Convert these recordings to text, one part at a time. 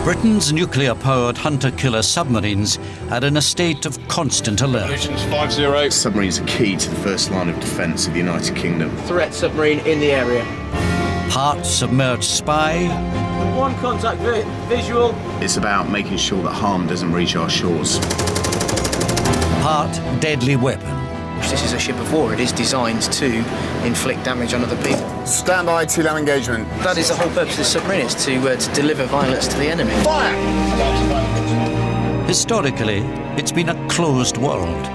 Britain's nuclear-powered hunter-killer submarines are in a state of constant alert. 50. Submarines are key to the first line of defence of the United Kingdom. Threat submarine in the area. Part submerged spy. One contact visual. It's about making sure that harm doesn't reach our shores. Part deadly weapon. This is a ship of war. It is designed to inflict damage on other people. Stand by, two-lam engagement. That is the whole purpose of the submarine, is to deliver violence to the enemy. Fire! Historically, it's been a closed world.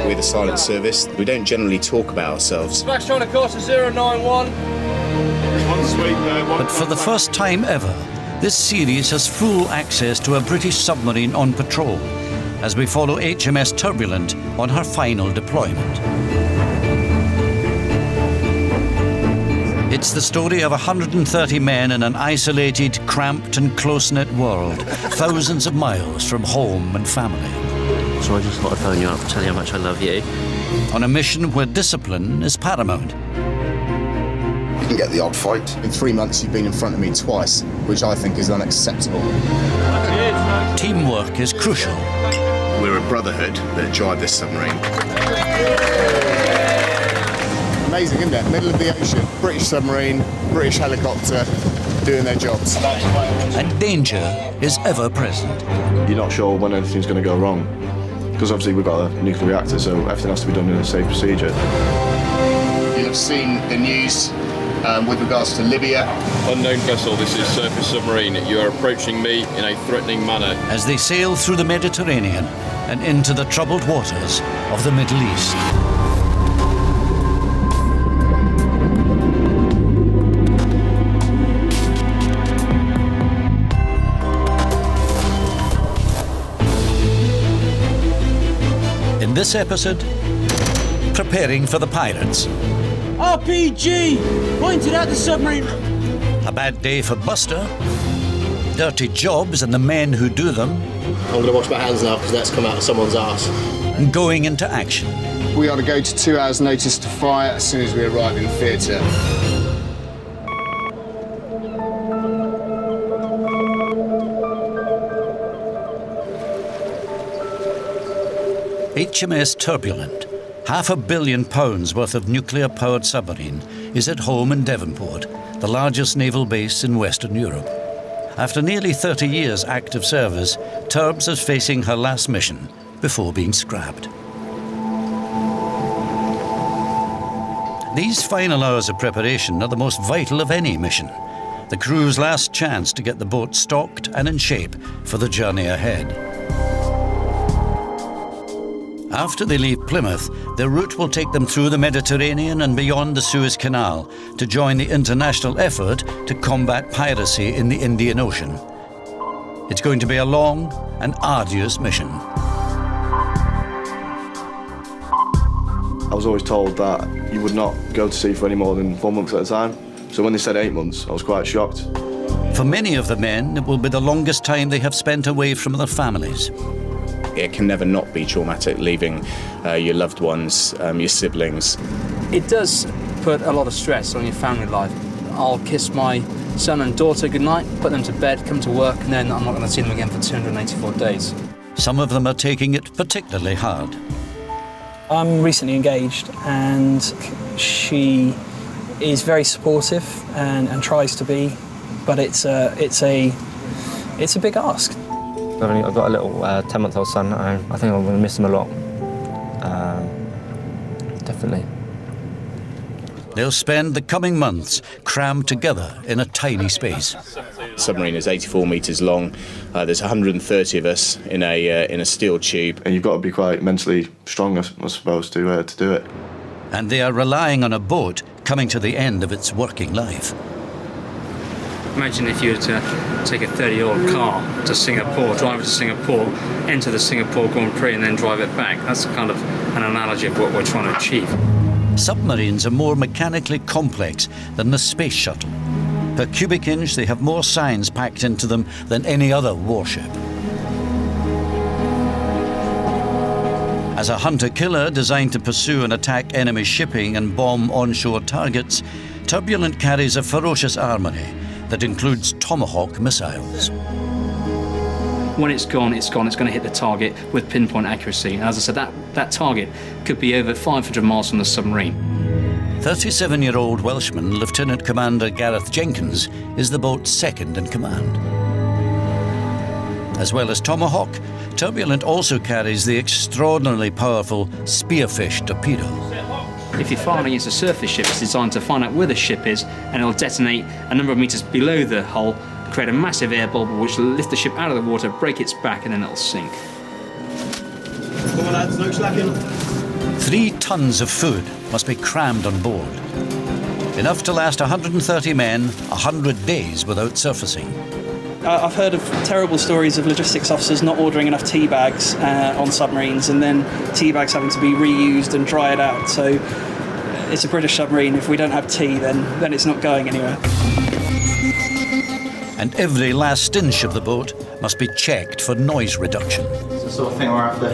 We're the silent service. We don't generally talk about ourselves. Max trying to course 091. One sweep there. But for the first time ever, this series has full access to a British submarine on patrol as we follow HMS Turbulent on her final deployment. It's the story of 130 men in an isolated, cramped and close-knit world, thousands of miles from home and family. So I just thought I'd phone you up and tell you how much I love you. On a mission where discipline is paramount. You can get the odd fight. In 3 months, you've been in front of me twice, which I think is unacceptable. Teamwork is crucial. We're a brotherhood that drive this submarine. Amazing, isn't it? Middle of the ocean, British submarine, British helicopter, doing their jobs. And danger is ever present. You're not sure when anything's going to go wrong, because obviously we've got a nuclear reactor, so everything has to be done in a safe procedure. You'll have seen the news with regards to Libya. Unknown vessel, this is surface submarine. You are approaching me in a threatening manner. As they sail through the Mediterranean and into the troubled waters of the Middle East. In this episode, preparing for the pirates. RPG! Pointed at the submarine. A bad day for Buster. Dirty jobs and the men who do them. I'm going to wash my hands now because that's come out of someone's arse. And going into action. We are to go to 2 hours' notice to fire as soon as we arrive in theatre. HMS Turbulent, £500 million worth of nuclear-powered submarine, is at home in Devonport, the largest naval base in Western Europe. After nearly 30 years active service, Turbs is facing her last mission before being scrapped. These final hours of preparation are the most vital of any mission, the crew's last chance to get the boat stocked and in shape for the journey ahead. After they leave Plymouth, their route will take them through the Mediterranean and beyond the Suez Canal to join the international effort to combat piracy in the Indian Ocean. It's going to be a long and arduous mission. I was always told that you would not go to sea for any more than 4 months at a time. So when they said 8 months, I was quite shocked. For many of the men, it will be the longest time they have spent away from their families. It can never not be traumatic, leaving your loved ones, your siblings. It does put a lot of stress on your family life. I'll kiss my son and daughter goodnight, put them to bed, come to work, and then I'm not going to see them again for 284 days. Some of them are taking it particularly hard. I'm recently engaged, and she is very supportive and tries to be, but it's a big ask. I've got a little 10-month-old son at home. I think I'm going to miss him a lot. Definitely. They'll spend the coming months crammed together in a tiny space. The submarine is 84 metres long. There's 130 of us in a steel tube. And you've got to be quite mentally strong, I suppose, to do it. And they are relying on a boat coming to the end of its working life. Imagine if you were to take a 30-year-old car to Singapore, drive it to Singapore, enter the Singapore Grand Prix and then drive it back. That's kind of an analogy of what we're trying to achieve. Submarines are more mechanically complex than the space shuttle. Per cubic inch, they have more science packed into them than any other warship. As a hunter-killer designed to pursue and attack enemy shipping and bomb onshore targets, Turbulent carries a ferocious armoury that includes Tomahawk missiles. When it's gone, it's gone. It's going to hit the target with pinpoint accuracy. And as I said, that target could be over 500 miles from the submarine. 37-year-old Welshman Lieutenant Commander Gareth Jenkins is the boat's second in command. As well as Tomahawk, Turbulent also carries the extraordinarily powerful Spearfish torpedo. If you're firing against a surface ship, it's designed to find out where the ship is, and it'll detonate a number of meters below the hull, create a massive air bubble which will lift the ship out of the water, break its back, and then it'll sink. Come on lads, no slacking. 3 tons of food must be crammed on board. Enough to last 130 men 100 days without surfacing. I've heard of terrible stories of logistics officers not ordering enough tea bags on submarines, and then tea bags having to be reused and dried out. So it's a British submarine. If we don't have tea, then it's not going anywhere. And every last inch of the boat must be checked for noise reduction. It's the sort of thing we're after.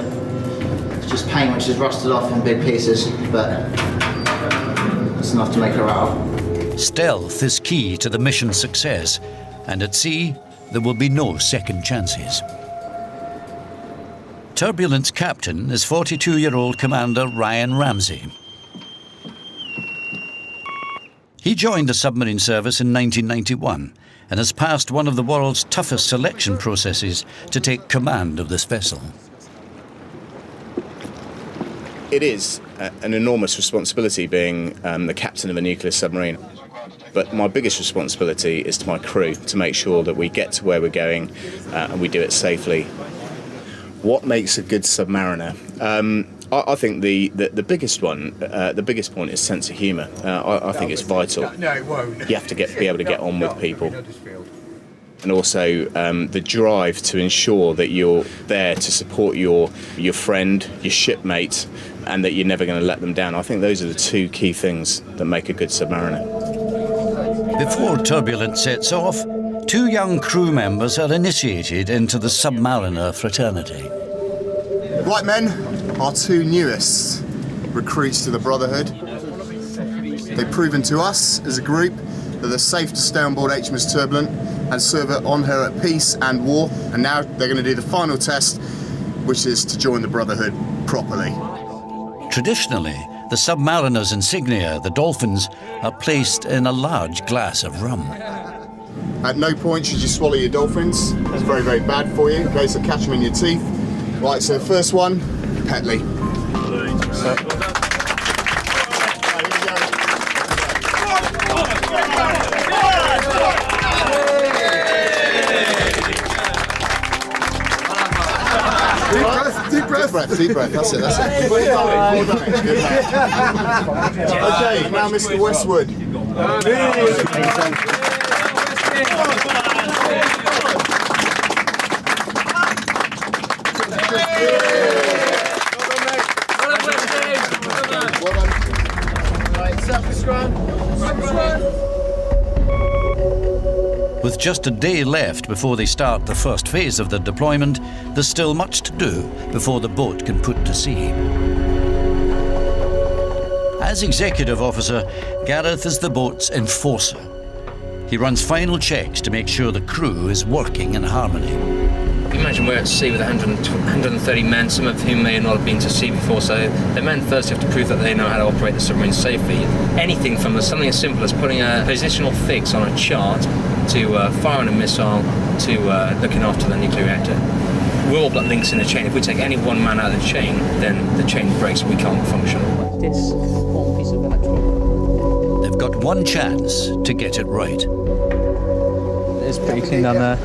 It's just paint which is rusted off in big pieces, but it's enough to make a rattle. Stealth is key to the mission's success, and at sea, there will be no second chances. Turbulent's captain is 42-year-old Commander Ryan Ramsey. He joined the submarine service in 1991 and has passed one of the world's toughest selection processes to take command of this vessel. It is an enormous responsibility being the captain of a nuclear submarine. But my biggest responsibility is to my crew, to make sure that we get to where we're going and we do it safely. What makes a good submariner? I think the biggest one, the biggest point is sense of humour. I think it's vital. No, it won't. You have to be able to get on with people. And also the drive to ensure that you're there to support your friend, your shipmate, and that you're never going to let them down. I think those are the 2 key things that make a good submariner. Before Turbulent sets off, 2 young crew members are initiated into the Submariner fraternity. Right, men, our 2 newest recruits to the Brotherhood. They've proven to us as a group that they're safe to stay on board HMS Turbulent and serve on her at peace and war, and now they're going to do the final test, which is to join the Brotherhood properly. Traditionally, the submariner's insignia, the dolphins, are placed in a large glass of rum. At no point should you swallow your dolphins. It's very, very bad for you, okay, so catch them in your teeth. Right, so the first one, Petley. Deep breath, that's it. Well done. Good man. Okay, now Mr. Westwood. With just a day left before they start the first phase of the deployment, there's still much to do before the boat can put to sea. As executive officer, Gareth is the boat's enforcer. He runs final checks to make sure the crew is working in harmony. Imagine we're at sea with 130 men, some of whom may not have been to sea before, so the men first have to prove that they know how to operate the submarine safely. Anything from something as simple as putting a positional fix on a chart to firing a missile to looking after the nuclear reactor. We're all but links in a chain. If we take any one man out of the chain, then the chain breaks and we can't function. This small piece of electrical. They've got one chance to get it right. It's pretty clean down there.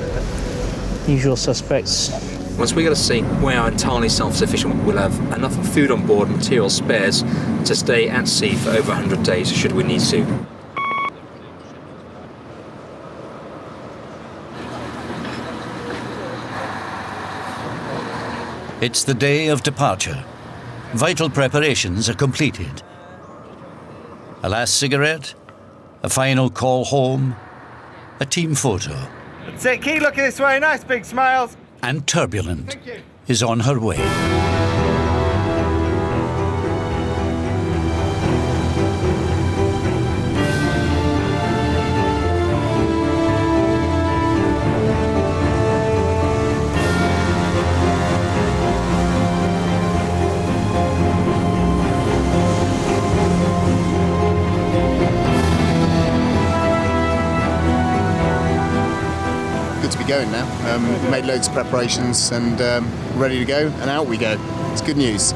Usual suspects. Once we get to sea, we are entirely self-sufficient. We'll have enough food on board, material spares, to stay at sea for over 100 days should we need to. It's the day of departure. Vital preparations are completed. A last cigarette, a final call home, a team photo. That's it, keep looking this way, nice big smiles. And Turbulent is on her way. good to be going now. We made loads of preparations and ready to go, and out we go. It's good news.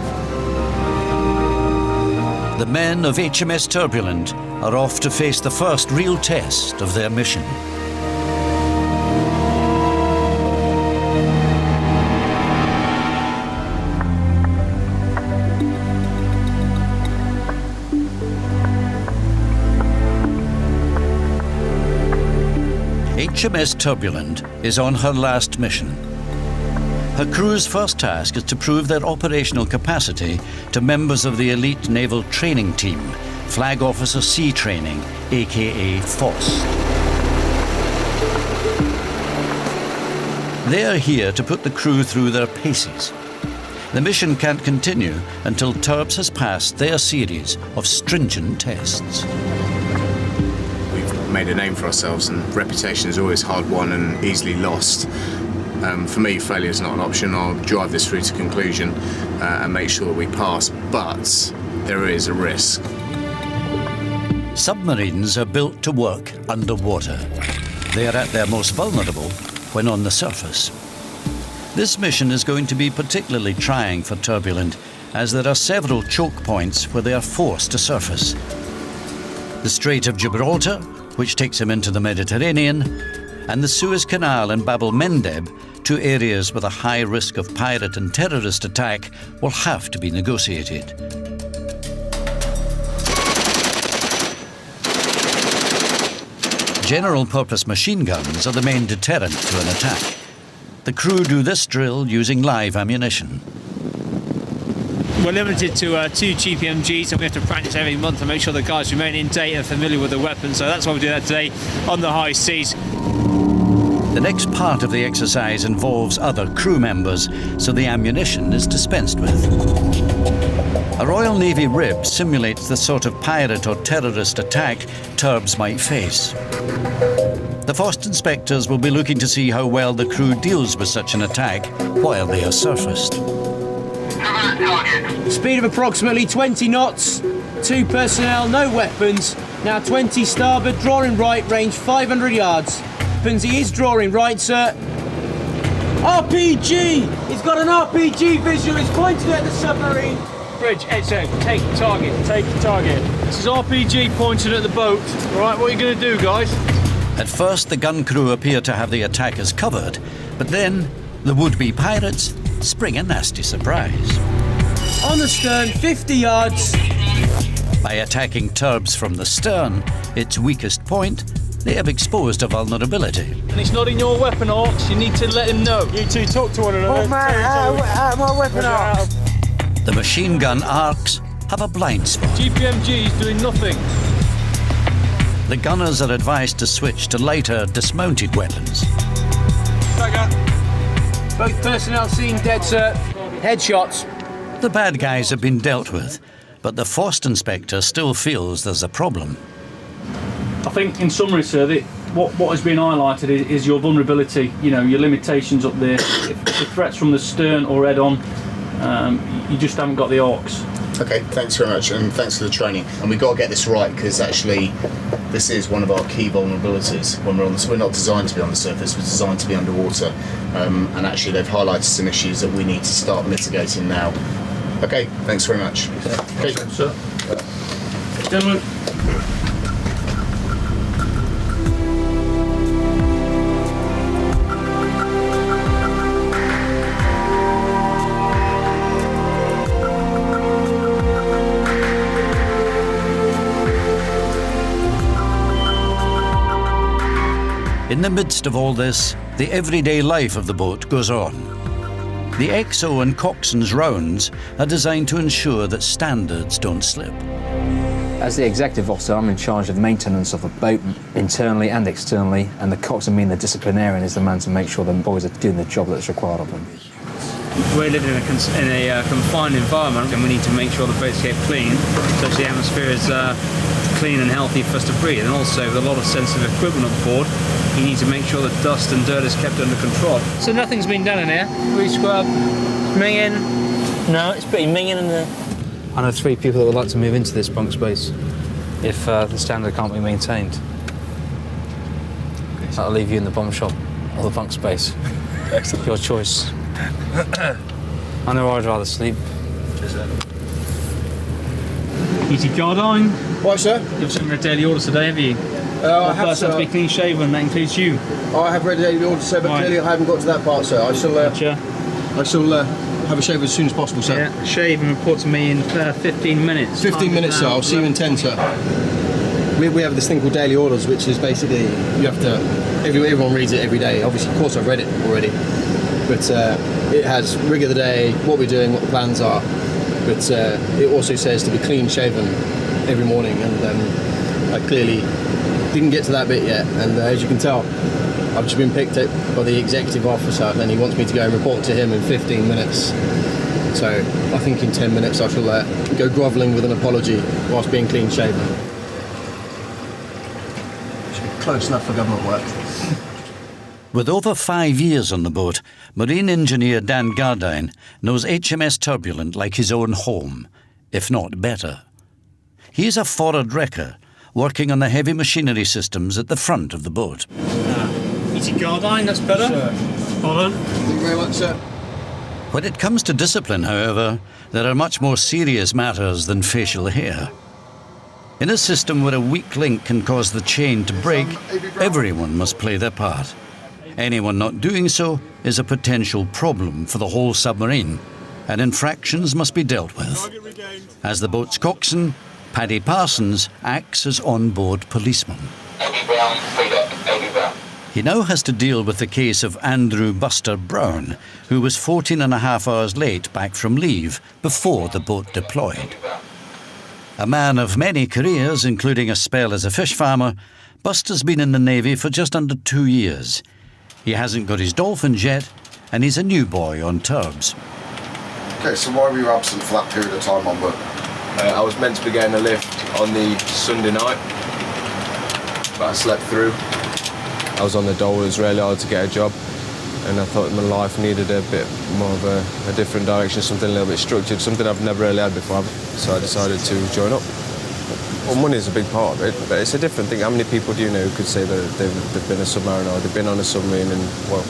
The men of HMS Turbulent are off to face the first real test of their mission. HMS Turbulent is on her last mission. Her crew's first task is to prove their operational capacity to members of the elite naval training team, Flag Officer Sea Training, aka FOST. They are here to put the crew through their paces. The mission can't continue until Turbs has passed their series of stringent tests. Made a name for ourselves, and reputation is always hard won and easily lost. For me, failure is not an option. I'll drive this through to conclusion and make sure that we pass, but there is a risk. Submarines are built to work underwater. They are at their most vulnerable when on the surface. This mission is going to be particularly trying for Turbulent, as there are several choke points where they are forced to surface. The Strait of Gibraltar, which takes him into the Mediterranean, and the Suez Canal and Bab el-Mandeb, two areas with a high risk of pirate and terrorist attack, will have to be negotiated. General-purpose machine guns are the main deterrent to an attack. The crew do this drill using live ammunition. We're limited to 2 GPMGs, and we have to practice every month to make sure the guys remain in date and familiar with the weapon, so that's why we do that today on the high seas. The next part of the exercise involves other crew members, so the ammunition is dispensed with. A Royal Navy rib simulates the sort of pirate or terrorist attack Turbs might face. The FOST inspectors will be looking to see how well the crew deals with such an attack while they are surfaced. Speed of approximately 20 knots, 2 personnel, no weapons. Now 20 starboard, drawing right, range 500 yards. He is drawing right, sir. RPG! He's got an RPG visual, he's pointing at the submarine. Bridge, XO, take target, take target. This is RPG pointing at the boat. All right, what are you going to do, guys? At first, the gun crew appear to have the attackers covered, but then the would-be pirates spring a nasty surprise. On the stern, 50 yards. By attacking Turbs from the stern, its weakest point, they have exposed a vulnerability. And it's not in your weapon arcs, you need to let him know. You two talk to one another. Oh man, out my weapon arcs. The machine gun arcs have a blind spot. GPMG is doing nothing. The gunners are advised to switch to lighter, dismounted weapons. Both personnel seen dead, sir. Headshots. The bad guys have been dealt with, but the FOST inspector still feels there's a problem. I think, in summary, sir, what has been highlighted is your vulnerability, you know, your limitations up there. If the threat's from the stern or head-on, you just haven't got the arcs. Okay, thanks very much, and thanks for the training. And we've got to get this right, because actually this is one of our key vulnerabilities when we're on the. We're not designed to be on the surface, we're designed to be underwater. And actually they've highlighted some issues that we need to start mitigating now. Okay, thanks very much. Okay, sir. Gentlemen. In the midst of all this, the everyday life of the boat goes on. The XO and coxswain's rounds are designed to ensure that standards don't slip. As the executive officer, I'm in charge of maintenance of the boat, internally and externally, and the coxswain, being the disciplinarian, is the man to make sure the boys are doing the job that's required of them. We're living in a confined environment, and we need to make sure the boats get clean, so the atmosphere is clean and healthy for us to breathe. And also, with a lot of sensitive equipment on board, you need to make sure that dust and dirt is kept under control. So nothing's been done in here. Re-scrub, minging. No, it's pretty minging in there. I know 3 people that would like to move into this bunk space if the standard can't be maintained. That'll leave you in the bomb shop Or the bunk space. Excellent. Your choice. I know I'd rather sleep. Easy Gardine. What, sir? You've sent me a daily order today, have you? I have, first sir. have to be clean shaven, that includes you. I have read the order, sir, but Right. clearly I haven't got to that part, sir. I shall have a shave as soon as possible, sir. Yeah, shave and report to me in 15 minutes. 15 minutes, sir. I'll see you in 10, sir. We have this thing called daily orders, which is basically you have to. Everyone reads it every day. Obviously, of course, I've read it already, but it has rig of the day, what we're doing, what the plans are. But it also says to be clean shaven every morning, and I clearly didn't get to that bit yet. And as you can tell, I've just been picked up by the executive officer, and he wants me to go and report to him in 15 minutes. So I think in 10 minutes I shall go grovelling with an apology whilst being clean shaven. Close enough for government work. With over 5 years on the boat, marine engineer Dan Gardine knows HMS Turbulent like his own home, if not better. He is a forward wrecker, working on the heavy machinery systems at the front of the boat. Easy Gardine, that's better. Hold on. Thank you very much, sir. When it comes to discipline, however, there are much more serious matters than facial hair. In a system where a weak link can cause the chain to break, everyone must play their part. Anyone not doing so is a potential problem for the whole submarine, and infractions must be dealt with. As the boat's coxswain, Paddy Parsons acts as on-board policeman. He now has to deal with the case of Andrew Buster Brown, who was 14.5 hours late back from leave before the boat deployed. A man of many careers, including a spell as a fish farmer, Buster's been in the Navy for just under 2 years. He hasn't got his dolphins yet, and he's a new boy on turbs. Okay, so why were you absent for that period of time on board? I was meant to be getting a lift on the Sunday night, but I slept through. I was on the dole, it was really hard to get a job, and I thought my life needed a bit more of a different direction, something a little bit structured, something I've never really had before, so I decided to join up. Well, money is a big part of it, but it's a different thing. How many people do you know who could say that they've been a submariner or they've been on a submarine, and, well,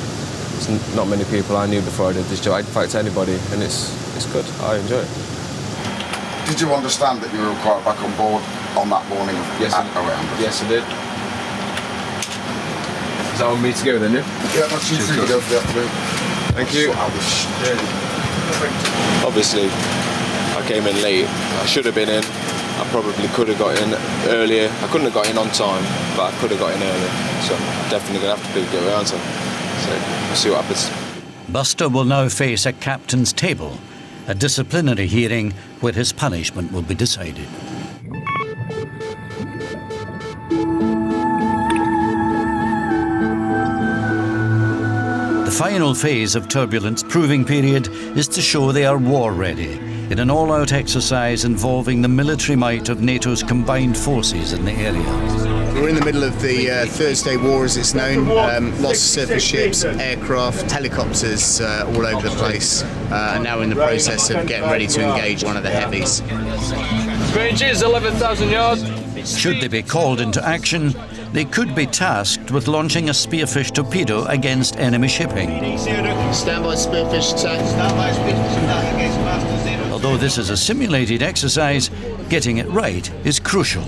it's not many people I knew before I did this job. In fact, anybody, and it's good. I enjoy it. Did you understand that you were required back on board on that morning? Yes, yes, I did. Is that on me to go then, yeah? Yeah, that's you three to go for the afternoon. Thank you. Obviously, I came in late. I should have been in. I probably could have got in earlier. I couldn't have got in on time, but I could have got in earlier. So I'm definitely going to have to go around. So we'll see what happens. Buster will now face a captain's table, a disciplinary hearing where his punishment will be decided. The final phase of Turbulent's proving period is to show they are war-ready in an all-out exercise involving the military might of NATO's combined forces in the area. We're in the middle of the Thursday War, as it's known. Lots of surface ships, aircraft, helicopters all over the place, and now in the process of getting ready to engage one of the heavies. Range is 11,000 yards. Should they be called into action, they could be tasked with launching a spearfish torpedo against enemy shipping. Standby spearfish attack. Standby spearfish attack against Master Zero. Although this is a simulated exercise, getting it right is crucial,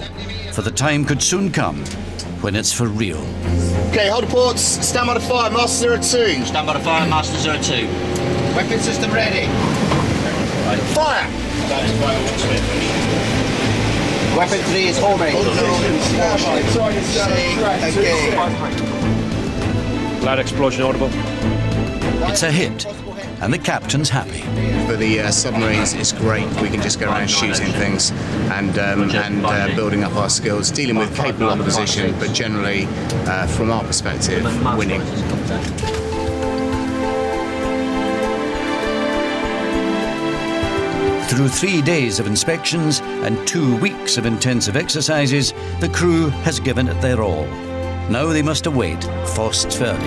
for the time could soon come when it's for real. Okay, hold the ports. Stand by the fire, Master 02. Stand by the fire, Master 02. Weapon system ready. Fire! Weapon 3 is homing. Loud explosion audible. It's a hit, and the captain's happy. For the submarines, it's great. We can just go around shooting things and building up our skills, dealing with capable opposition, but generally, from our perspective, winning. Through 3 days of inspections and 2 weeks of intensive exercises, the crew has given it their all. Now they must await Frost's verdict.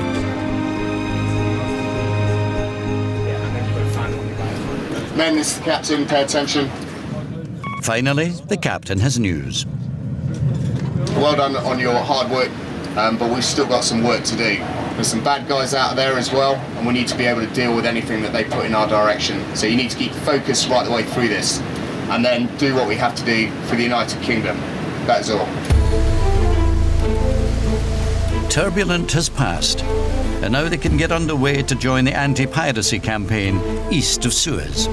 Men, this is the captain. Pay attention. Finally, the captain has news. Well done on your hard work, but we've still got some work to do. There's some bad guys out there as well, and we need to be able to deal with anything that they put in our direction. So you need to keep focused right the way through this, and then do what we have to do for the United Kingdom. That is all. Turbulent has passed, and now they can get underway to join the anti-piracy campaign east of Suez.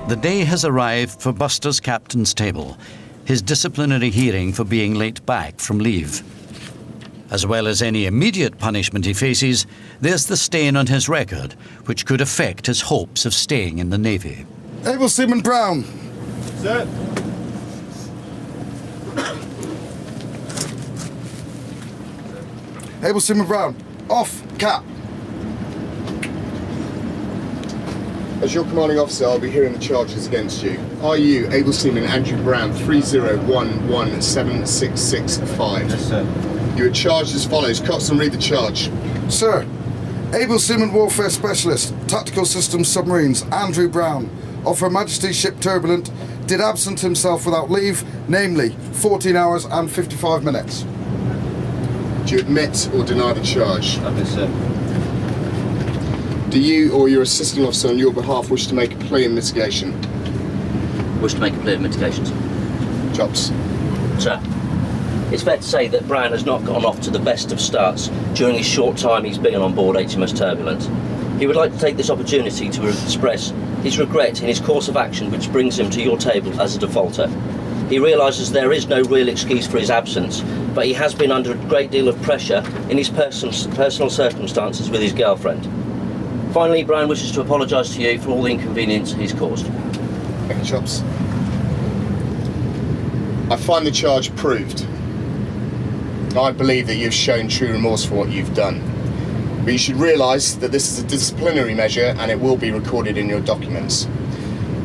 The day has arrived for Buster's captain's table, his disciplinary hearing for being late back from leave. As well as any immediate punishment he faces, there's the stain on his record, which could affect his hopes of staying in the Navy. Able Seaman Brown. Sir. Able Seaman Brown. Off, cap. As your commanding officer, I'll be hearing the charges against you. Are you Able Seaman Andrew Brown 301176665? Yes, sir. You are charged as follows. Coxswain, read the charge. Sir, Able Seaman Warfare Specialist, Tactical Systems Submarines, Andrew Brown, of Her Majesty's ship Turbulent, did absent himself without leave, namely 14 hours and 55 minutes. Do you admit or deny the charge? I do, sir. Do you or your assisting officer on your behalf wish to make a plea in mitigation? Wish to make a plea of mitigations. Chops. Sir, it's fair to say that Brown has not gone off to the best of starts during his short time he's been on board HMS Turbulent. He would like to take this opportunity to express his regret in his course of action which brings him to your table as a defaulter. He realises there is no real excuse for his absence, but he has been under a great deal of pressure in his personal circumstances with his girlfriend. Finally, Brown wishes to apologise to you for all the inconvenience he's caused. Thank you, Chops. I find the charge proved. I believe that you've shown true remorse for what you've done. But you should realise that this is a disciplinary measure and it will be recorded in your documents.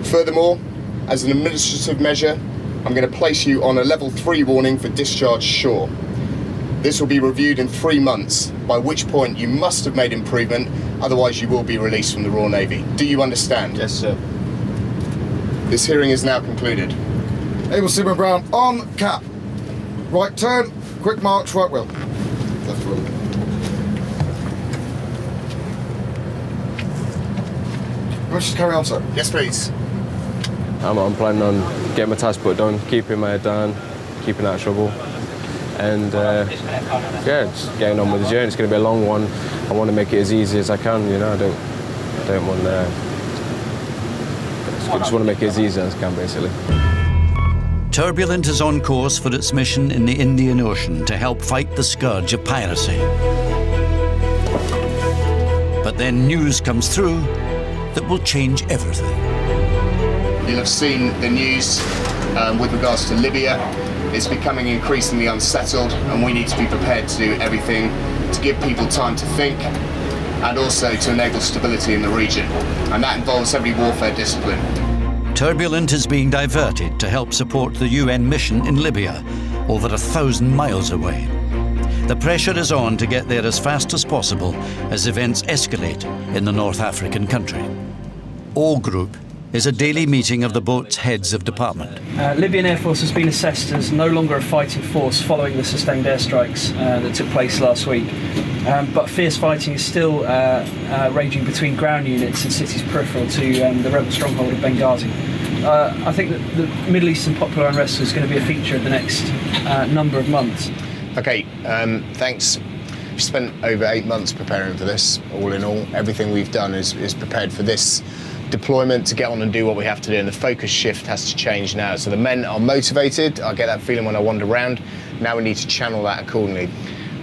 Furthermore, as an administrative measure, I'm going to place you on a level 3 warning for discharge shore. This will be reviewed in 3 months, by which point you must have made improvement, otherwise you will be released from the Royal Navy. Do you understand? Yes, sir. This hearing is now concluded. Able Seaman Brown, on cap. Right turn, quick march, right wheel. Left wheel. Let's just carry on, sir. Yes, please. I'm planning on getting my task put done, keeping my head down, keeping out of trouble. And yeah, just getting on with the journey. It's going to be a long one. I want to make it as easy as I can. You know, I don't want to. Just want to make it as easy as I can, basically. Turbulent is on course for its mission in the Indian Ocean to help fight the scourge of piracy. But then news comes through that will change everything. You'll have seen the news with regards to Libya. It's becoming increasingly unsettled, and we need to be prepared to do everything to give people time to think and also to enable stability in the region. And that involves every warfare discipline. Turbulent is being diverted to help support the UN mission in Libya, over 1,000 miles away. The pressure is on to get there as fast as possible as events escalate in the North African country. O Group is a daily meeting of the boat's heads of department. Libyan Air Force has been assessed as no longer a fighting force following the sustained airstrikes that took place last week. But fierce fighting is still raging between ground units and cities peripheral to the rebel stronghold of Benghazi. I think that the Middle Eastern popular unrest is going to be a feature of the next number of months. Okay, thanks. We've spent over 8 months preparing for this, all in all. Everything we've done is prepared for this deployment to get on and do what we have to do, and the focus shift has to change now. So the men are motivated. I get that feeling when I wander around. Now we need to channel that accordingly.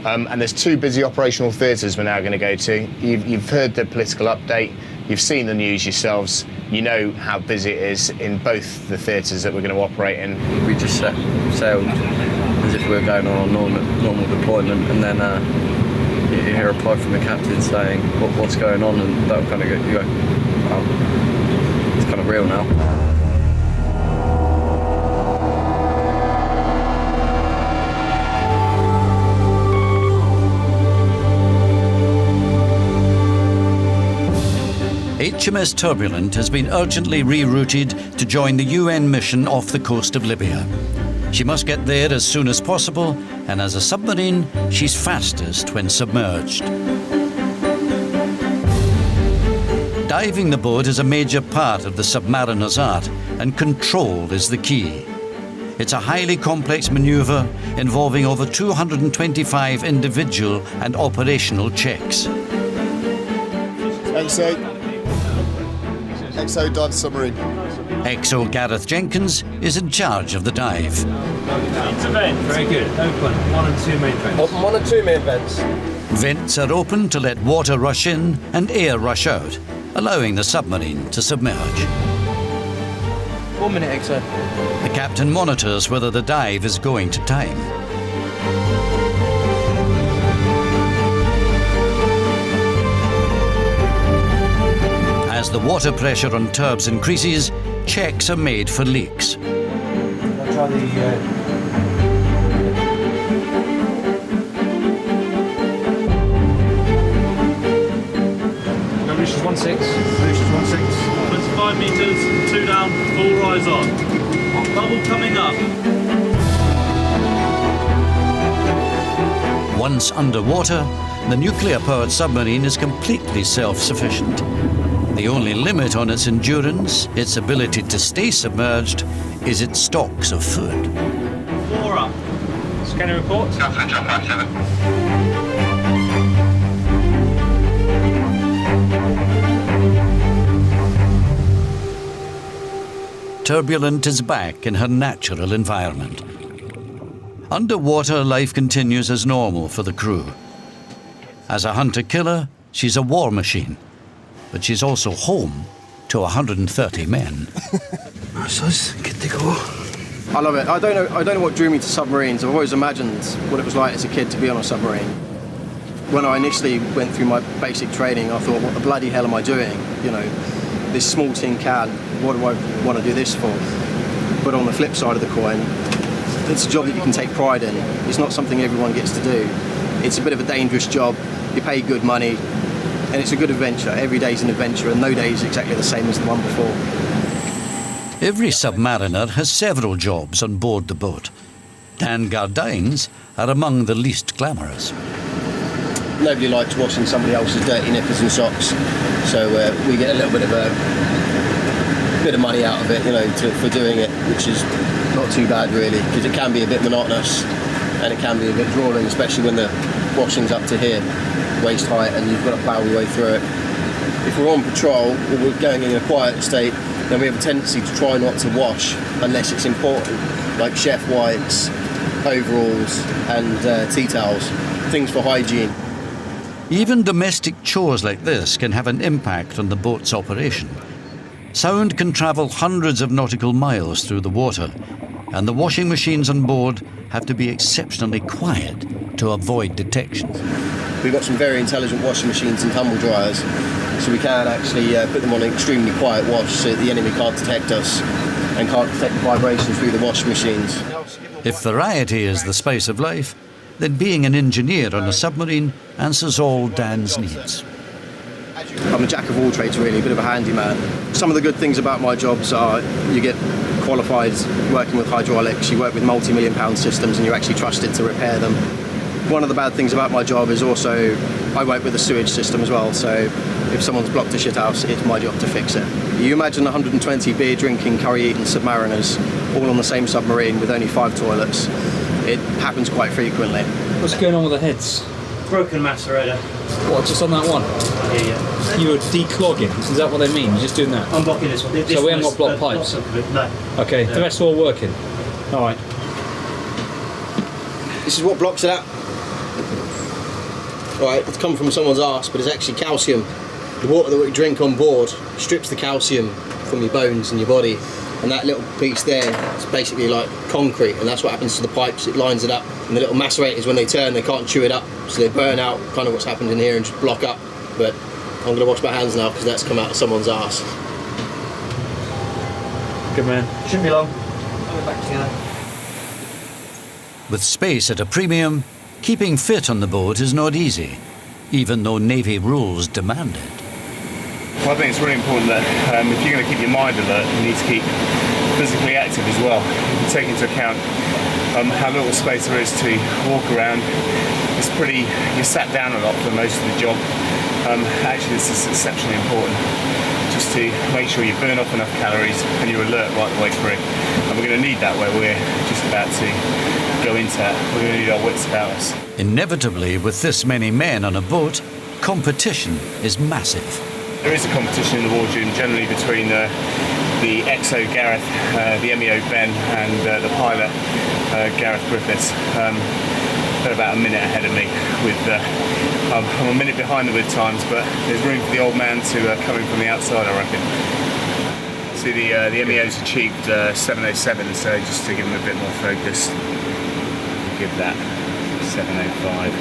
And there's 2 busy operational theatres we're now going to go to. You've heard the political update. You've seen the news yourselves. You know how busy it is in both the theatres that we're going to operate in. We just sailed as if we were going on a normal deployment, and then you hear a reply from the captain saying what's going on, and that'll kind of go, you go, wow, it's kind of real now. HMS Turbulent has been urgently rerouted to join the UN mission off the coast of Libya. She must get there as soon as possible, and as a submarine, she's fastest when submerged. Diving the boat is a major part of the submariner's art, and control is the key. It's a highly complex maneuver involving over 225 individual and operational checks. XO dive submarine. XO Gareth Jenkins is in charge of the dive. Intervent. Very good. Open 1 and 2 main vents. Open 1 and 2 main vents. Vents are open to let water rush in and air rush out, allowing the submarine to submerge. 1 minute, XO. The captain monitors whether the dive is going to time. As the water pressure on turbs increases, checks are made for leaks. I'll try the... Revolution's 1-6. Revolution's 1-6. 25 metres, 2 down, full rise on. Bubble coming up. Once underwater, the nuclear-powered submarine is completely self-sufficient. The only limit on its endurance, its ability to stay submerged, is its stocks of food. 4 up. Scanner report. Southland John 57. Turbulent is back in her natural environment. Underwater, life continues as normal for the crew. As a hunter-killer, she's a war machine, but she's also home to 130 men. Good to go. I love it. I don't know what drew me to submarines. I've always imagined what it was like as a kid to be on a submarine. When I initially went through my basic training, I thought, what the bloody hell am I doing? You know, this small tin can, what do I want to do this for? But on the flip side of the coin, it's a job that you can take pride in. It's not something everyone gets to do. It's a bit of a dangerous job. You pay good money, and it's a good adventure. Every day's an adventure, and no day is exactly the same as the one before. Every submariner has several jobs on board the boat. Dan Gardine's are among the least glamorous. Nobody likes washing somebody else's dirty knickers and socks, so we get a little bit of money out of it, you know, for doing it, which is not too bad really, because it can be a bit monotonous and it can be a bit drawing, especially when the washing's up to here, waist height, and you've got to plough your way through it. If we're on patrol or we're going in a quiet state, then we have a tendency to try not to wash unless it's important, like chef whites, overalls and tea towels, things for hygiene. Even domestic chores like this can have an impact on the boat's operation. Sound can travel hundreds of nautical miles through the water, and the washing machines on board have to be exceptionally quiet to avoid detection. We've got some very intelligent washing machines and tumble dryers, so we can actually put them on an extremely quiet wash so that the enemy can't detect us and can't detect the vibrations through the washing machines. If variety is the spice of life, then being an engineer on a submarine answers all Dan's needs. I'm a jack of all trades really, a bit of a handyman. Some of the good things about my jobs are you get qualified working with hydraulics, you work with multi-million pound systems and you're actually trusted to repair them. One of the bad things about my job is also I work with the sewage system as well, so if someone's blocked a shithouse, it's my job to fix it. You imagine 120 beer-drinking, curry-eating submariners all on the same submarine with only 5 toilets. It happens quite frequently. What's going on with the heads? Broken macerator. What, just on that one? Yeah. You were declogging, is that what they mean? You're just doing that? I'm blocking this one. So we haven't got blocked pipes? No. Okay, No. the rest are all working? Alright. This is what blocks it up. Right, it's come from someone's arse, but it's actually calcium. The water that we drink on board strips the calcium from your bones and your body, and that little piece there is basically like concrete, and that's what happens to the pipes. It lines it up, and the little macerators, when they turn, they can't chew it up, so they burn out kind of what's happened in here and just block up. But I'm going to wash my hands now because that's come out of someone's arse. Good man. Shouldn't be long. I'll be back together. With space at a premium, keeping fit on the boat is not easy, even though Navy rules demand it. Well, I think it's really important that if you're going to keep your mind alert, you need to keep physically active as well. You take into account how little space there is to walk around. You're sat down a lot for most of the job. Actually, this is exceptionally important, just to make sure you burn off enough calories and you're alert right the way through. And we're going to need that where we're just about to go into that. We're going to need our wits about us. Inevitably, with this many men on a boat, competition is massive. There is a competition in the wardroom, generally between the XO Gareth, the MEO Ben, and the pilot Gareth Griffiths. They're about a minute ahead of me. I'm a minute behind them with times, but there's room for the old man to come in from the outside, I reckon. See, the MEO's achieved 707, so just to give them a bit more focus, give that 705.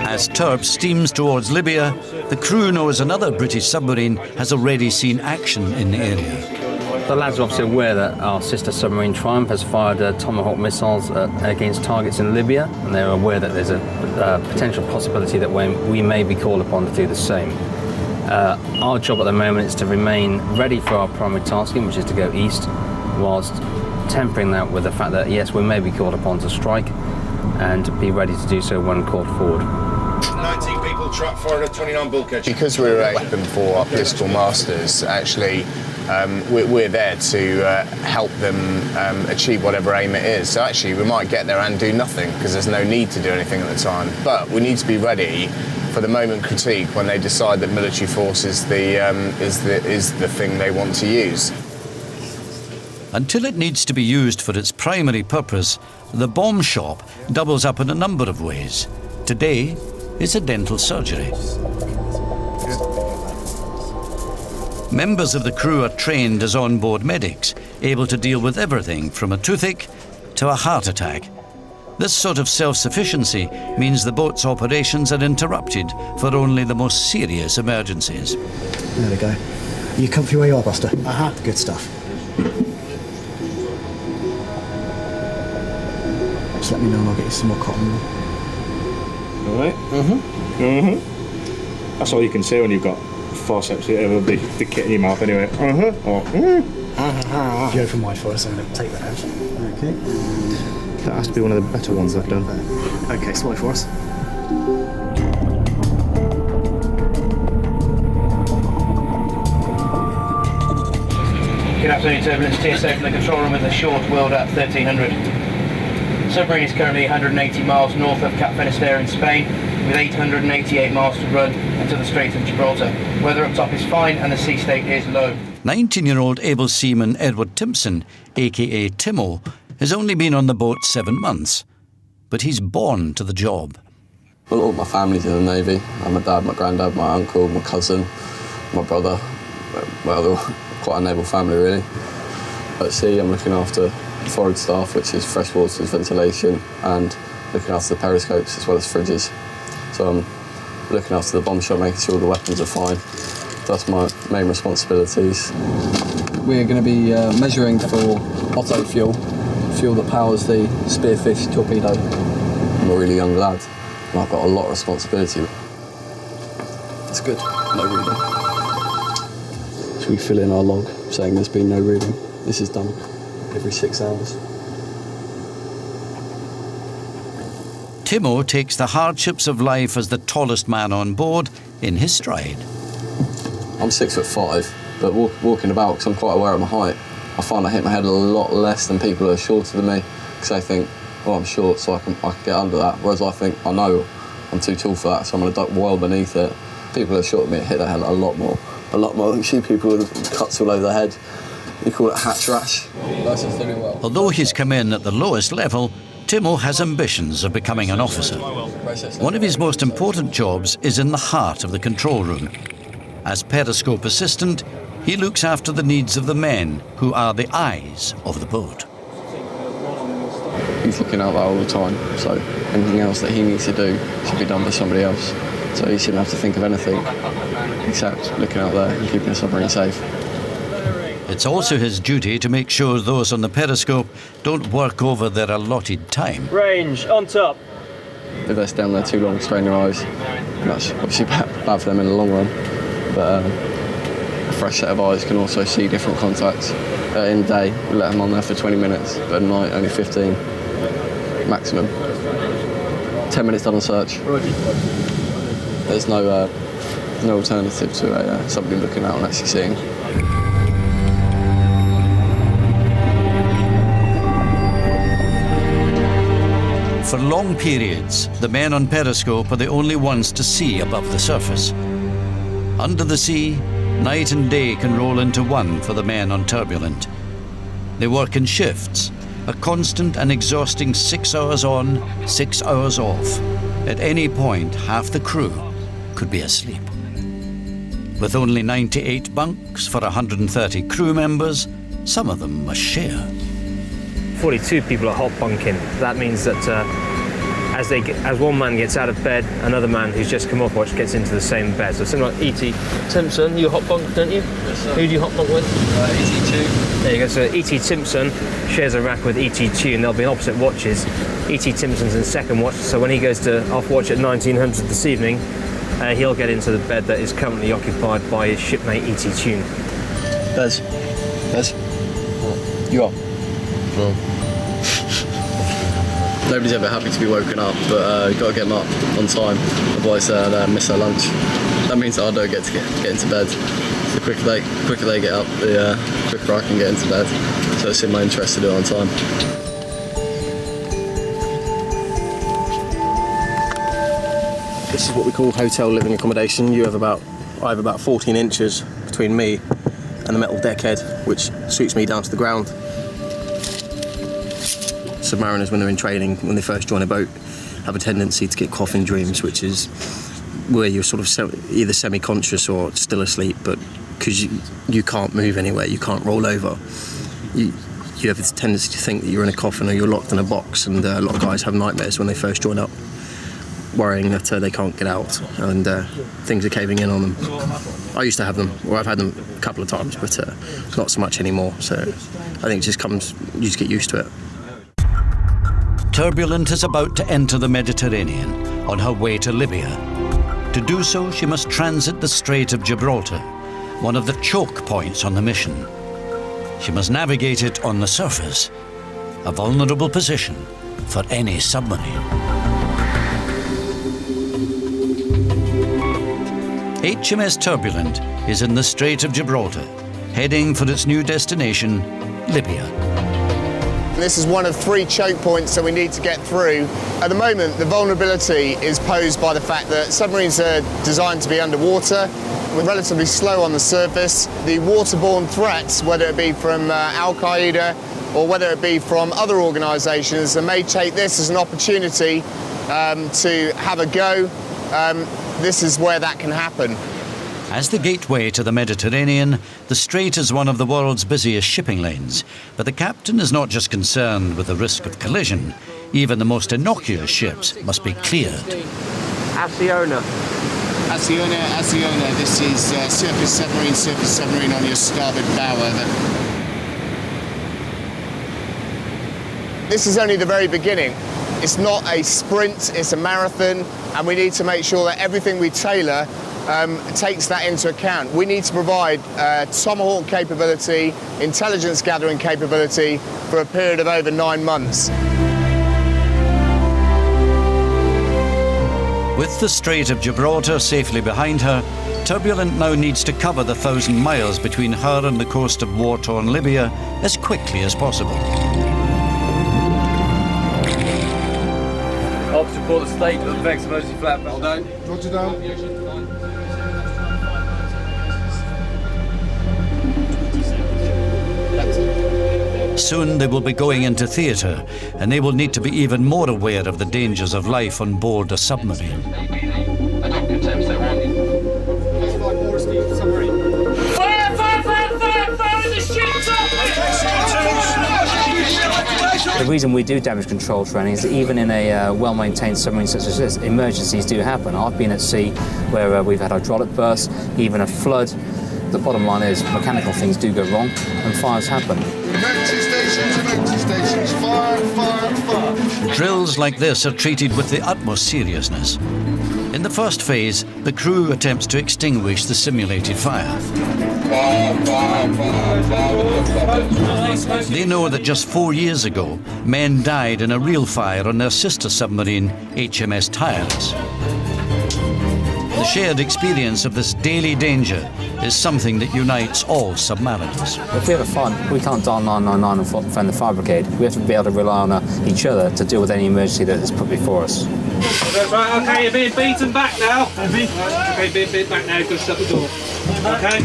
As Turb steams towards Libya, the crew knows another British submarine has already seen action in the area. The lads are obviously aware that our sister submarine Triumph has fired Tomahawk missiles against targets in Libya, and they're aware that there's a potential possibility that we may be called upon to do the same. Our job at the moment is to remain ready for our primary tasking, which is to go east, whilst tempering that with the fact that, yes, we may be called upon to strike, and be ready to do so when called forward. 19 people trapped for a 29 bulkhead. Because we're a weapon for our political masters, actually, we're there to help them achieve whatever aim it is. So actually, we might get there and do nothing because there's no need to do anything at the time. But we need to be ready for the moment critique when they decide that military force is the thing they want to use. Until it needs to be used for its primary purpose, the bomb shop doubles up in a number of ways. Today, it's a dental surgery. Members of the crew are trained as on-board medics, able to deal with everything from a toothache to a heart attack. This sort of self-sufficiency means the boat's operations are interrupted for only the most serious emergencies. There we go. Are you comfy where you are, Buster? Uh-huh. Good stuff. Just let me know and I'll get you some more cotton wool. All right. That's all you can say when you've got forceps, the kit in your mouth anyway. If you open wide for us, I'm going to take that out. Okay. That has to be one of the better ones I've done. Okay, slow for us. Good afternoon, Turbulence. TSA from the control room with a short world at 1300. Submarine is currently 180 miles north of Cap Finisterre in Spain, with 888 miles to run into the Strait of Gibraltar. Weather up top is fine and the sea state is low. 19-year-old able seaman Edward Timpson, aka Timo, has only been on the boat 7 months, but he's born to the job. Well, all my family's in the Navy. My dad, my granddad, my uncle, my cousin, my brother. Well, they're quite a naval family, really. At sea, I'm looking after forward staff, which is fresh waters, ventilation, and looking after the periscopes as well as fridges. So I'm looking after the bomb shop, making sure all the weapons are fine. That's my main responsibilities. We're going to be measuring for Otto fuel that powers the Spearfish torpedo. I'm a really young lad, and I've got a lot of responsibility. It's good, no reading. So we fill in our log saying there's been no reading. This is done every 6 hours. Timo takes the hardships of life as the tallest man on board in his stride. I'm 6'5", but walking about, because I'm quite aware of my height, I find I hit my head a lot less than people who are shorter than me, because they think, well, I'm short, so I can get under that, whereas I think, I know I'm too tall for that, so I'm going to duck well beneath it. People who are short than me hit their head a lot more. You see people with cuts all over their head, you call it hatch rash. Although he's come in at the lowest level, Timo has ambitions of becoming an officer. One of his most important jobs is in the heart of the control room. As periscope assistant, he looks after the needs of the men who are the eyes of the boat. He's looking out there all the time, so anything else that he needs to do should be done by somebody else. So he shouldn't have to think of anything except looking out there and keeping the submarine safe. It's also his duty to make sure those on the periscope don't work over their allotted time. Range, on top. If they're down there too long, strain their eyes, that's obviously bad for them in the long run. But a fresh set of eyes can also see different contacts. In the day, we let them on there for 20 minutes, but at night only 15 maximum. 10 minutes done on search. There's no alternative to a submarine looking out and actually seeing. For long periods, the men on periscope are the only ones to see above the surface. Under the sea, night and day can roll into one for the men on Turbulent. They work in shifts, a constant and exhausting 6 hours on, 6 hours off. At any point, half the crew could be asleep. With only 98 bunks for 130 crew members, some of them must share. 42 people are hot bunking. That means that as one man gets out of bed, another man who's just come off watch gets into the same bed. So something like E.T. Timpson, you hot bunk, don't you? Yes, sir. Who do you hot bunk with? E.T. There you go. So E.T. Timpson shares a rack with E.T. and they'll be in opposite watches. E.T. Timpson's in second watch, so when he goes to off watch at 1900 this evening, he'll get into the bed that is currently occupied by his shipmate E.T. Tune. Bez, you up? No. Nobody's ever happy to be woken up, but you've got to get them up on time, otherwise they'll miss their lunch. That means that I don't get into bed. The quicker they get up, the quicker I can get into bed. So it's in my interest to do it on time. This is what we call hotel living accommodation. I have about 14 inches between me and the metal deckhead, which suits me down to the ground. Submariners, when they're in training, when they first join a boat, have a tendency to get coffin dreams, which is where you're sort of either semi-conscious or still asleep, but because you can't move anywhere, you can't roll over, you have this tendency to think that you're in a coffin or you're locked in a box, and a lot of guys have nightmares when they first join up, worrying that they can't get out and things are caving in on them. I used to have them, or I've had them a couple of times, but not so much anymore, so I think it just comes, you just get used to it. Turbulent is about to enter the Mediterranean on her way to Libya. To do so, she must transit the Strait of Gibraltar, one of the choke points on the mission. She must navigate it on the surface, a vulnerable position for any submarine. HMS Turbulent is in the Strait of Gibraltar, heading for its new destination, Libya. This is one of 3 choke points that we need to get through. At the moment, the vulnerability is posed by the fact that submarines are designed to be underwater. We're relatively slow on the surface. The waterborne threats, whether it be from Al-Qaeda or whether it be from other organisations, they may take this as an opportunity to have a go. This is where that can happen. As the gateway to the Mediterranean, the strait is one of the world's busiest shipping lanes. But the captain is not just concerned with the risk of collision. Even the most innocuous ships must be cleared. Asiona, this is surface submarine on your starboard bow, over. This is only the very beginning. It's not a sprint, it's a marathon, and we need to make sure that everything we tailor takes that into account. We need to provide Tomahawk capability, intelligence gathering capability for a period of over 9 months. With the Strait of Gibraltar safely behind her, Turbulent now needs to cover the 1,000 miles between her and the coast of war-torn Libya as quickly as possible. Help support the state of Vex mostly flat. Hold down. Roger down. Soon they will be going into theatre, and they will need to be even more aware of the dangers of life on board a submarine. Fire! Fire! Fire! Fire! Fire in the ship's up! The reason we do damage control training is that even in a well-maintained submarine such as this, emergencies do happen. I've been at sea where we've had hydraulic bursts, even a flood. The bottom line is mechanical things do go wrong and fires happen. Emergency stations, fire, fire, fire. Drills like this are treated with the utmost seriousness. In the first phase, the crew attempts to extinguish the simulated fire. They know that just 4 years ago, men died in a real fire on their sister submarine, HMS Turbulent. The shared experience of this daily danger is something that unites all submariners. If we have a fire, we can't dial 999 and phone the fire brigade. We have to be able to rely on each other to deal with any emergency that is put before us. That's right, okay, you're being beaten back now. Okay, being beaten back now, go shut the door. Okay.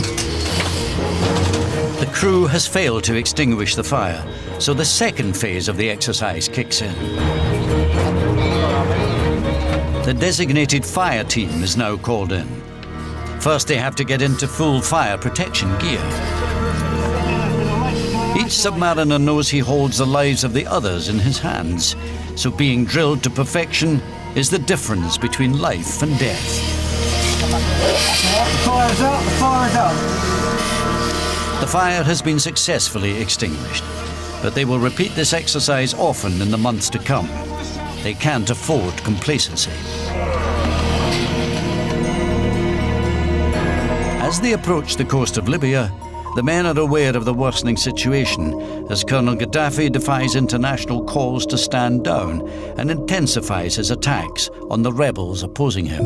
The crew has failed to extinguish the fire, so the second phase of the exercise kicks in. The designated fire team is now called in. First, they have to get into full fire protection gear. Each submariner knows he holds the lives of the others in his hands, so being drilled to perfection is the difference between life and death. The fire's out, the fire's out. The fire has been successfully extinguished, but they will repeat this exercise often in the months to come. They can't afford complacency. As they approach the coast of Libya, the men are aware of the worsening situation as Colonel Gaddafi defies international calls to stand down and intensifies his attacks on the rebels opposing him.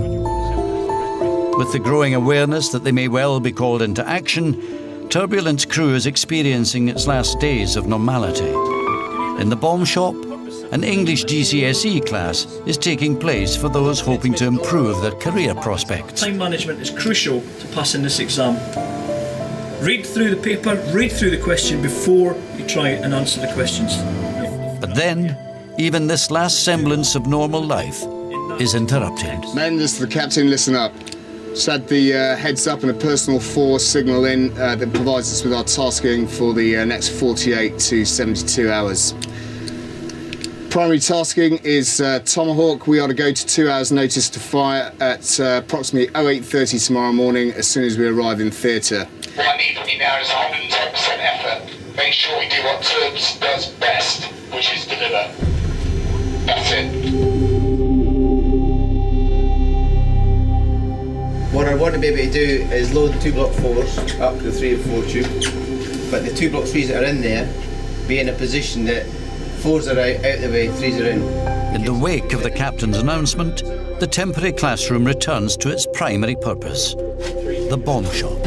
With the growing awareness that they may well be called into action, Turbulent's crew is experiencing its last days of normality. In the bomb shop, an English GCSE class is taking place for those hoping to improve their career prospects. Time management is crucial to passing this exam. Read through the paper, read through the question before you try and answer the questions. But then, even this last semblance of normal life is interrupted. Men, this is the captain, listen up. Just had the heads up and a personal force signal in that provides us with our tasking for the next 48 to 72 hours. Primary tasking is Tomahawk. We are to go to 2 hours notice to fire at approximately 08:30 tomorrow morning as soon as we arrive in theatre. What I need from you now is 110% effort. Make sure we do what Turbs does best, which is deliver. That's it. What I want to be able to do is load the 2 Block 4s up to the 3 and 4 tube, but the 2 Block 3s that are in there be in a position that 4s are out of the way, 3s are in. In the wake of the captain's announcement, the temporary classroom returns to its primary purpose, the bomb shop.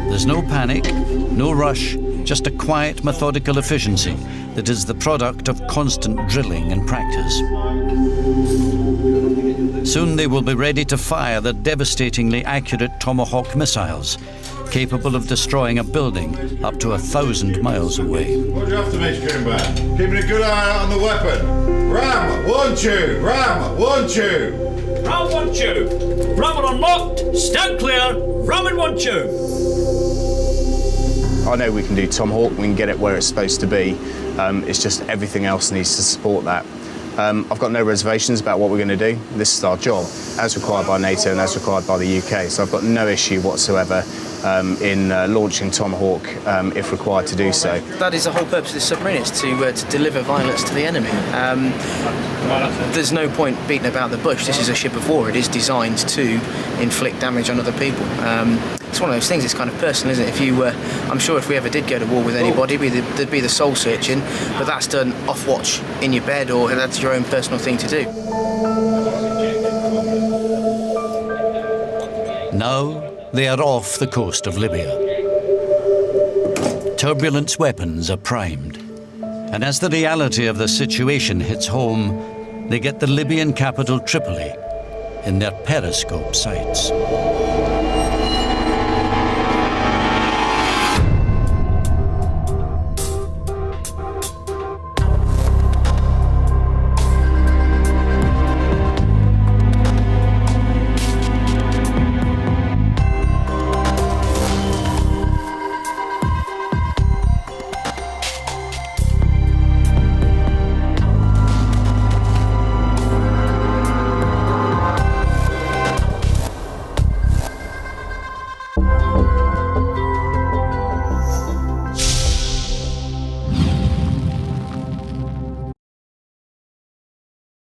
There's no panic, no rush, just a quiet, methodical efficiency that is the product of constant drilling and practice. Soon they will be ready to fire the devastatingly accurate Tomahawk missiles, capable of destroying a building up to 1,000 miles away. What do you have to make, Coomber? Keeping a good eye out on the weapon. Ram, 1 tube, ram, 1 tube. Ram 1 tube. Ram unlocked, stand clear, ram in 1 tube. I know we can do Tomahawk, we can get it where it's supposed to be. It's just everything else needs to support that. I've got no reservations about what we're going to do. This is our job, as required by NATO and as required by the UK. So I've got no issue whatsoever in launching Tomahawk if required to do so. That is the whole purpose of this submarine, is to deliver violence to the enemy. There's no point beating about the bush. This is a ship of war. It is designed to inflict damage on other people. It's one of those things, it's kind of personal, isn't it? If you, I'm sure if we ever did go to war with anybody, there'd be the soul searching, but that's done off watch in your bed, or that's your own personal thing to do. Now they are off the coast of Libya. Turbulent's weapons are primed, and as the reality of the situation hits home, they get the Libyan capital Tripoli in their periscope sights.